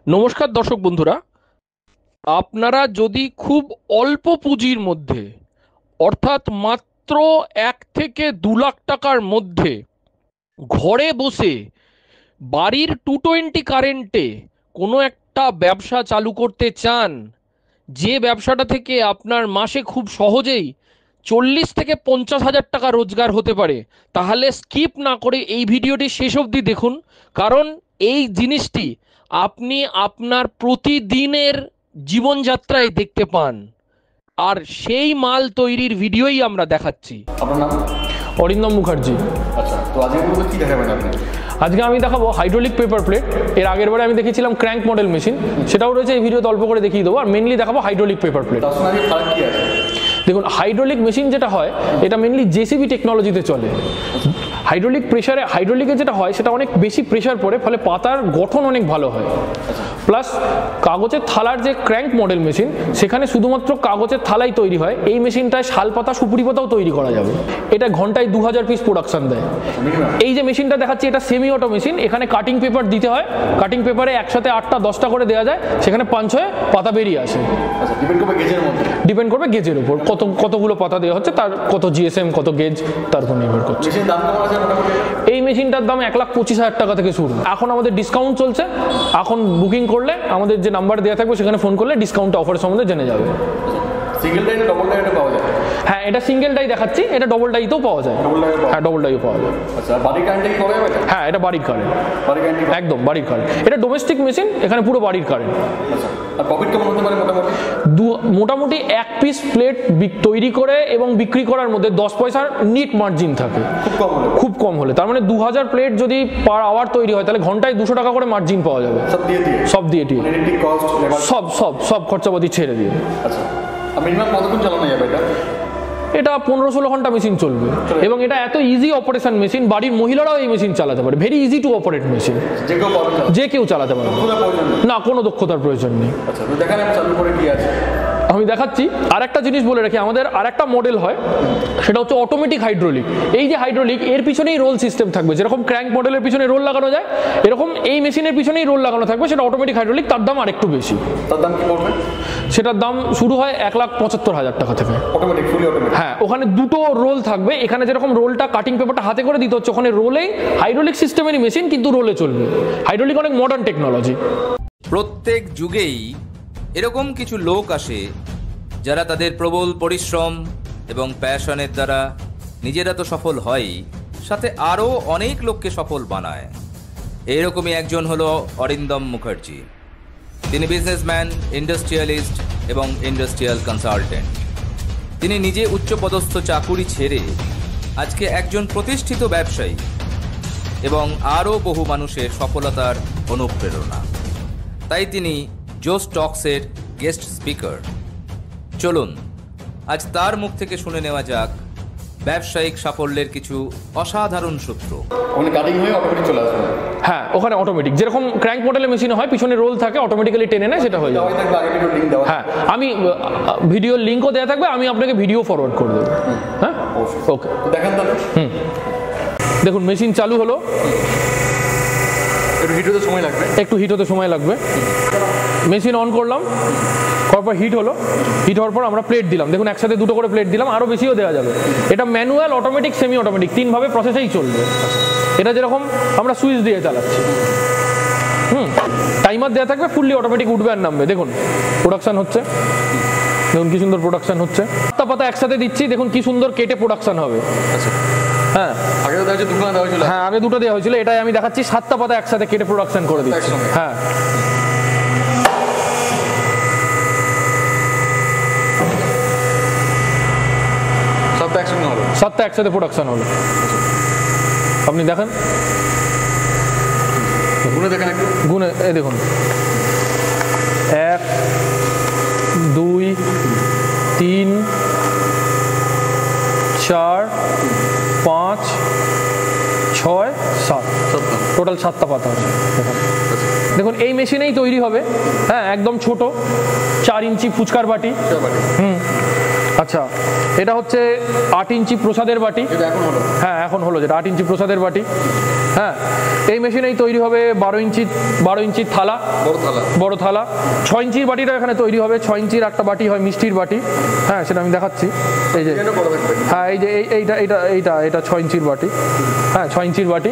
নমস্কার দর্শক বন্ধুরা, আপনারা যদি খুব অল্প পুঁজির মধ্যে অর্থাৎ মাত্র 1 থেকে 2 লাখ টাকার মধ্যে ঘরে বসে বাড়ির 220 কারেন্টে কোনো একটা ব্যবসা চালু করতে চান, যে ব্যবসাটা থেকে আপনার মাসে খুব সহজেই 40 থেকে 50 হাজার টাকা রোজগার হতে পারে, তাহলে স্কিপ না করে এই ভিডিওটি শেষ অবধি দেখুন। কারণ এই জিনিসটি আপনি আপনার প্রতিদিনের জীবনযাত্রায় দেখতে পান, আর সেই মাল তৈরির ভিডিওই আমরা দেখাচ্ছি। আপনার নাম? অরিন্দম মুখার্জি। আচ্ছা, তো আজকে কি দেখাবেন আপনি? আজকে আমি দেখাবো হাইড্রোলিক পেপার প্লেট। এর আগের বারে আমি দেখিয়েছিলাম ক্র্যাঙ্ক মডেল মেশিন, সেটাও রয়েছে এই ভিডিওতে, অল্প করে দেখিয়ে দেবো। আর মেনলি দেখাবো হাইড্রোলিক পেপার প্লেট। দেখুন, হাইড্রোলিক মেশিন যেটা হয় এটা মেনলি জেসিবি টেকনোলজিতে চলে। হাইড্রোলিকে যেটা হয় সেটা অনেক বেশি প্রেশার পড়ে, ফলে পাতার গঠন অনেক ভালো হয়। প্লাস কাগজের থালার যে ক্র্যাঙ্ক মডেল মেশিন, সেখানে শুধুমাত্র কাগজের থালাই তৈরি হয়। এই মেশিনটায় শাল পাতা, সুপুরি পাতাও তৈরি করা যাবে। এটা ঘন্টায় 2000 পিস প্রোডাকশন দেয়। এই যে মেশিনটা দেখাচ্ছি এটা সেমি অটো মেশিন। এখানে কাটিং পেপার দিতে হয়, কাটিং পেপারে একসাথে 8টা 10টা করে দেওয়া যায়, সেখানে 5-6 পাতা বেরিয়ে আসে। ডিপেন্ড করবে গেজের উপর, কতগুলো পাতা দেওয়া হচ্ছে, তার কত জিএসএম, কত গেজ, তার উপর নির্ভর করছে। এই মেশিনটার দাম 1,25,000 টাকা থেকে শুরু। এখন আমাদের ডিসকাউন্ট চলছে, এখন বুকিং করলে আমাদের যে নাম্বার দেওয়া থাকবে সেখানে ফোন করলে ডিসকাউন্ট অফার সম্বন্ধে জেনে যাবে। সিঙ্গেল ডাই না ডবল ডাই পাওয়া যায়? হ্যাঁ, এটা সিঙ্গেল ডাই দেখাচ্ছি, এটা ডবল ডাইতেও পাওয়া যায়। হ্যাঁ, ডবল ডাইও পাওয়া যায়। আচ্ছা, বাড়ির কারেন্টে কি পাওয়া যাবে? হ্যাঁ, এটা বাড়ির কারেন্ট, একদম বাড়ির কারেন্ট। এটা ডোমেস্টিক মেশিন, এখানে পুরো বাড়ির কারেন্ট। আচ্ছা, আর প্রফিট কেমন হতে পারে মোটামুটি? মোটামুটি 1 পিস প্লেট তৈরি করে এবং বিক্রি করার মধ্যে 10 পয়সার নিট মার্জিন থাকে, খুব কম হলে। তার মানে 2000 প্লেট যদি পার আওয়ার তৈরি হয়, তাহলে ঘন্টায় 200 টাকা করে মার্জিন পাওয়া যাবে, সব দিয়ে সব খরচাপাতি ছেড়ে দিয়ে। আচ্ছা, মিনিমাম কতক্ষণ চালানো যাবে এটা? এটা 15-16 ঘন্টা মেশিন চলবে, এবং এটা এত ইজি অপারেশন মেশিন, বাড়ির মহিলারাও এই মেশিন চালাতে পারে। Very easy to operate machine, যে কেউ চালাতে পারে, না কোনো দক্ষতার প্রয়োজন নেই। আচ্ছা, তো দেখেন আমি চালু করে কি আছে আমি দেখাচ্ছি। আর একটা জিনিস বলে রাখি, আমাদের আর একটা মডেল হয়, সেটা হচ্ছে অটোমেটিক হাইড্রোলিক। এই যে হাইড্রোলিক, এর পিছনেই রোল সিস্টেম থাকবে। যেরকম ক্র্যাঙ্ক মডেলের পিছনে রোল লাগানো যায়, এরকম এই মেশিনের পিছনেই রোল লাগানো থাকবে। সেটা অটোমেটিক হাইড্রোলিক, তার দাম আর একটু বেশি। তার দাম কি পড়বে? সেটার দাম শুরু হয় 1,75,000 টাকা থেকে। অটোমেটিক, ফুলি অটোমেটিক। হ্যাঁ, ওখানে দুটো রোল থাকবে। এখানে যেরকম রোলটা কাটিং পেপারটা হাতে করে দিতে হচ্ছে, ওখানে রোলেই হাইড্রোলিক সিস্টেমেরই মেশিন, কিন্তু রোলে চলবে। হাইড্রোলিক অনেক মডার্ন টেকনোলজি। প্রত্যেক যুগেই এরকম কিছু লোক আসে যারা তাদের প্রবল পরিশ্রম এবং প্যাশনের দ্বারা নিজেরা তো সফল হয়, সাথে আরও অনেক লোককে সফল বানায়। এইরকমই একজন হলো অরিন্দম মুখার্জি। তিনি বিজনেসম্যান, ইন্ডাস্ট্রিয়ালিস্ট এবং ইন্ডাস্ট্রিয়াল কনসালটেন্ট। তিনি নিজে উচ্চপদস্থ চাকুরি ছেড়ে আজকে একজন প্রতিষ্ঠিত ব্যবসায়ী এবং আরও বহু মানুষের সফলতার অনুপ্রেরণা। তাই তিনি জোস টক্সের গেস্ট স্পিকার। চলুন আজ তার মুখ থেকে শুনে নেওয়া যাক ব্যবসায়িক সাফল্যের কিছু অসাধারণ সূত্র। হ্যাঁ, ওখানে অটোমেটিক, যেরকম ক্র্যাঙ্ক মডেলের মেশিনে হয়, পিছনে রোল থাকে, অটোমেটিক্যালি টেনে নেয়, সেটা হয়ে যাবে। হ্যাঁ, আমি ভিডিওর লিঙ্কও দেওয়া থাকবে, আমি আপনাকে ভিডিও ফরওয়ার্ড করে দেবো। হ্যাঁ, ওকে, দেখেন তাহলে। দেখুন, মেশিন চালু হলো। একটু হিট হতে সময় লাগবে। মেশিন অন করলাম, তারপর হিট হলো। হিট হওয়ার পর আমরা প্লেট দিলাম। দেখুন, একসাথে দুটো করে প্লেট দিলাম, আরও বেশিও দেওয়া যাবে। এটা ম্যানুয়াল, অটোমেটিক, সেমি অটোমেটিক, 3 ভাবে প্রসেসেই চলবে। এটা যেরকম আমরা সুইচ দিয়ে চালাচ্ছি। টাইমার দেওয়া থাকবে, ফুললি অটোমেটিক উঠবে আর নামবে। দেখুন প্রোডাকশন হচ্ছে, দেখুন কি সুন্দর প্রোডাকশন হচ্ছে। 7টা পাতা একসাথে দিচ্ছি, দেখুন কি সুন্দর কেটে প্রোডাকশন হবে। হ্যাঁ, আগে দুটো দেওয়া হয়েছিল, এটাই আমি দেখাচ্ছি 7টা পাতা একসাথে কেটে প্রোডাকশন করে দিচ্ছি। হ্যাঁ, সাতটা একসাথে প্রোডাকশন হলো। আপনি দেখেন, গুনে এই দেখুন, 1 2 3 4 5 6 7, টোটাল 7টা পাতা আছে। দেখুন এই মেশিনেই তৈরি হবে। হ্যাঁ, একদম ছোট 4 ইঞ্চি ফুচকার বাটি। আচ্ছা, এটা হচ্ছে 8 ইঞ্চি প্রসাদের বাটি। এটা এখন হলো হ্যাঁ এখন হলো, যেটা 8 ইঞ্চি প্রসাদের বাটি। হ্যাঁ, এই মেশিনেই তৈরি হবে 12 ইঞ্চির থালা, বড় থালা। 6 ইঞ্চির বাটিটা এখানে তৈরি হবে। 6 ইঞ্চির একটা বাটি হয় মিষ্টির বাটি। হ্যাঁ, সেটা আমি দেখাচ্ছি। এই যে হ্যাঁ, এই যে এইটা 6 ইঞ্চির বাটি। হ্যাঁ, 6 ইঞ্চির বাটি।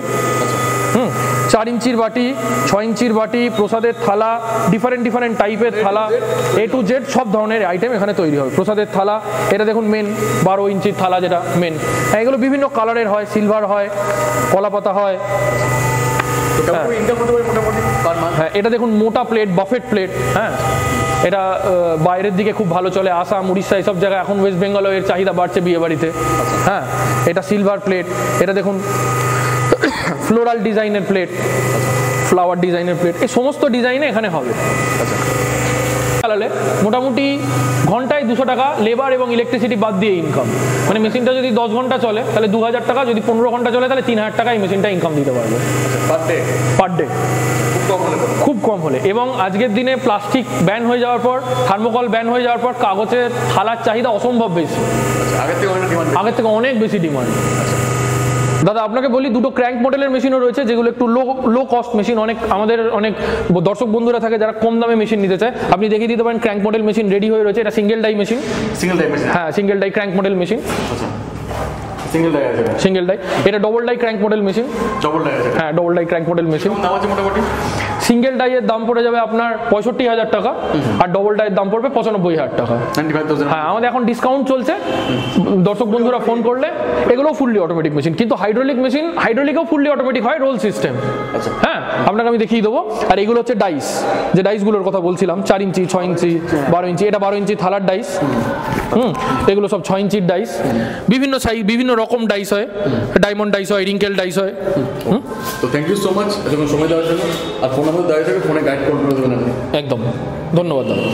4 ইঞ্চির বাটি, 6 ইঞ্চির বাটি, প্রসাদের থালা, ডিফারেন্ট টাইপের থালা, A to Z সব ধরনের আইটেম এখানে তৈরি হবে। প্রসাদের থালা, এটা দেখুন মেন 12 ইঞ্চির থালা, যেটা মেন। হ্যাঁ, এগুলো বিভিন্ন কালারের হয়, সিলভার হয়, কলাপাতা হয়। হ্যাঁ, এটা দেখুন মোটা প্লেট, বাফেট প্লেট। হ্যাঁ, এটা বাইরের দিকে খুব ভালো চলে, আসাম, উড়িষ্যা এইসব জায়গায়। এখন ওয়েস্ট বেঙ্গলেও এর চাহিদা বাড়ছে বিয়ে বাড়িতে। হ্যাঁ, এটা সিলভার প্লেট। এটা দেখুন ফ্লোরাল ডিজাইনের প্লেট, ফ্লাওয়ার ডিজাইনের প্লেট, এই সমস্ত ডিজাইনে এখানে হবে। চালালে মোটামুটি ঘন্টায় 200 টাকা লেবার এবং ইলেকট্রিসিটি বাদ দিয়ে ইনকাম। মানে মেশিনটা যদি 10 ঘন্টা চলে তাহলে 2000 টাকা, যদি 15 ঘন্টা চলে তাহলে 3000 টাকা এই মেশিনটা ইনকাম দিতে পারবে পার ডে, খুব কম হলে। এবং আজকের দিনে প্লাস্টিক ব্যান হয়ে যাওয়ার পর, থার্মোকল ব্যান হয়ে যাওয়ার পর কাগজের থালার চাহিদা অসম্ভব বেশি, আগের থেকে অনেক বেশি ডিমান্ড। দাদা আপনাকে বলি, দুটো ক্র্যাঙ্ক মডেলের মেশিনও রয়েছে, যেগুলো একটু লো কস্ট মেশিন। আমাদের অনেক দর্শক বন্ধুরা থাকে যারা কম দামে মেশিন নিতে চায়, আপনি দেখিয়ে দিতে পারেন। ক্র্যাঙ্ক মডেল মেশিন রেডি হয়ে রয়েছে। এটা সিঙ্গেল ডাই মেশিন। হ্যাঁ, single die crank model machine. Single die. এটা double die crank model machine. হ্যাঁ, double die crank model machine. Single ডাইয়ের দাম পড়ে যাবে আপনার 65,000 টাকা, আর ডবল ডাইয়ের দাম পড়বে 95,000 টাকা। হ্যাঁ, আমাদের এখন ডিসকাউন্ট চলছে, দর্শক বন্ধুরা ফোন করলে। এগুলো ফুললি অটোমেটিক মেশিন, কিন্তু হাইড্রোলিক মেশিন, হাইড্রোলিকও ফুললি অটোমেটিক হয়, রোল সিস্টেম। হ্যাঁ, আপনাকে আমি দেখিয়ে দেবো। আর এগুলো হচ্ছে ডাইস, যে ডাইসগুলোর কথা বলছিলাম, 4 ইঞ্চি, 6 ইঞ্চি, 12 ইঞ্চি। এটা 12 ইঞ্চি থালার ডাইস। এগুলো সব 6 ইঞ্চির ডাইস। বিভিন্ন সাইজ, বিভিন্ন রকম ডাইস হয়, ডায়মন্ড ডাইস হয়, রিঙ্কেল ডাইস হয়। তো থ্যাংক ইউ সো মাচ সময় দেওয়ার জন্য। আর ফোন নাম্বার দেওয়া থাকে, ফোনে গাইড করে দেবেন। একদম, ধন্যবাদ দাদা।